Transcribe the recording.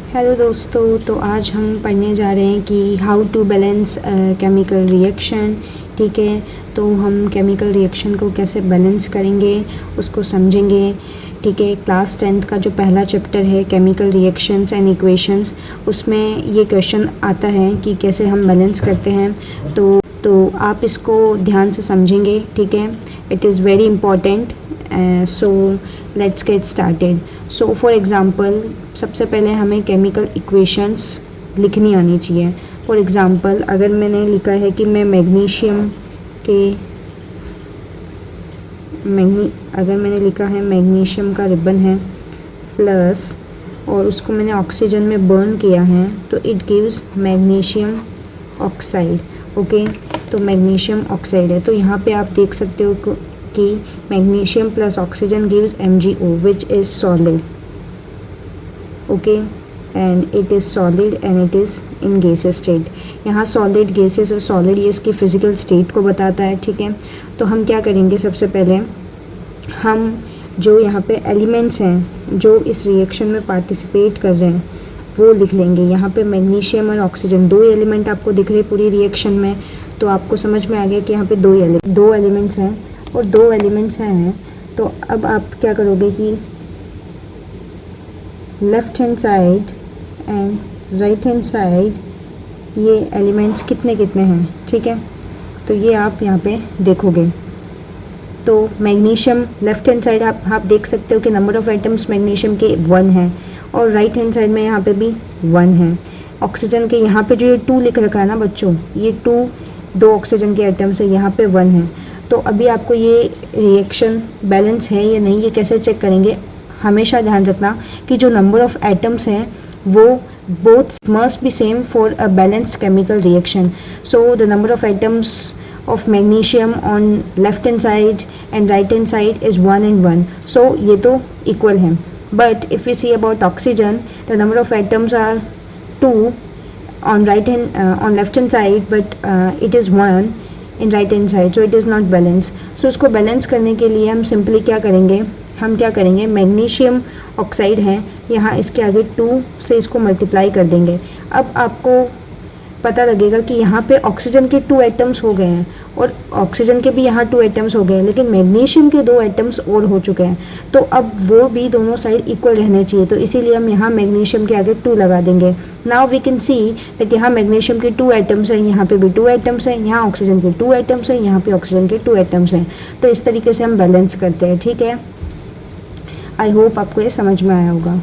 Hello दोस्तों, तो आज हम पढ़ने जा रहे हैं कि how to balance chemical reaction. ठीक है, तो हम केमिकल रिएक्शन को कैसे बैलेंस करेंगे उसको समझेंगे। ठीक है, क्लास 10th का जो पहला चैप्टर है केमिकल रिएक्शंस एंड इक्वेशंस, उसमें ये क्वेश्चन आता है कि कैसे हम बैलेंस करते हैं। तो आप इसको ध्यान से समझेंगे। ठीक है, it is very important. So let's get started. So for example, सबसे पहले हमें केमिकल इक्वेशंस लिखनी आनी चाहिए। फॉर एग्ज़ाम्पल, अगर मैंने लिखा है कि मैं अगर मैंने लिखा है मैग्नीशियम का रिबन है प्लस, और उसको मैंने ऑक्सीजन में बर्न किया है, तो it gives magnesium oxide. Okay, तो मैग्नीशियम ऑक्साइड है। तो यहाँ पे आप देख सकते हो कि magnesium plus oxygen gives MgO which is solid. Okay, and it is solid and it is in gaseous state. यहाँ solid, gaseous और solid ये इसकी फिजिकल स्टेट को बताता है। ठीक है, तो हम क्या करेंगे, सबसे पहले हम जो यहाँ पे एलिमेंट्स हैं जो इस रिएक्शन में पार्टिसिपेट कर रहे हैं वो लिख लेंगे। यहाँ पे मैग्नीशियम और ऑक्सीजन दो एलिमेंट आपको दिख रहे पूरी रिएक्शन में, तो आपको समझ में आ गया कि यहाँ पे दो एलिमेंट्स हैं और दो एलिमेंट्स हैं। तो अब आप क्या करोगे कि left hand side and right hand side ये एलिमेंट्स कितने कितने हैं। ठीक है, तो ये आप यहाँ पे देखोगे। तो मैग्नीशियम लेफ़्ट हैंड साइड आप देख सकते हो कि नंबर ऑफ़ एटम्स मैग्नीशियम के 1 हैं, और राइट हैंड साइड में यहाँ पे भी 1 है। ऑक्सीजन के यहाँ पे जो ये 2 लिख रखा है ना बच्चों, ये 2 ऑक्सीजन के एटम्स है, यहाँ पे 1 है। तो अभी आपको ये रिएक्शन बैलेंस है या नहीं, ये कैसे चेक करेंगे। हमेशा ध्यान रखना कि जो नंबर ऑफ़ एटम्स हैं वो both must be same for a balanced chemical reaction. So the number of atoms of magnesium on left hand side and right hand side is 1 and 1, so ये तो equal है। But if we see about oxygen, the number of atoms are 2 on left hand side, but it is 1 in right hand side, so it is not balanced। so इसको balance करने के लिए हम simply क्या करेंगे, magnesium oxide है यहाँ, इसके आगे 2 से इसको मल्टीप्लाई कर देंगे। अब आपको पता लगेगा कि यहाँ पे ऑक्सीजन के 2 एटम्स हो गए हैं और ऑक्सीजन के भी यहाँ 2 एटम्स हो गए हैं, लेकिन मैग्नीशियम के 2 एटम्स और हो चुके हैं। तो अब वो भी दोनों साइड इक्वल रहने चाहिए, तो इसीलिए हम यहाँ मैग्नीशियम के आगे 2 लगा देंगे। Now we can see that यहाँ मैग्नीशियम के 2 एटम्स हैं, यहाँ पे भी 2 एटम्स हैं, यहाँ ऑक्सीजन के 2 एटम्स हैं, यहाँ पे ऑक्सीजन के 2 एटम्स हैं। तो इस तरीके से हम बैलेंस करते हैं। ठीक है, आई होप आपको ये समझ में आया होगा।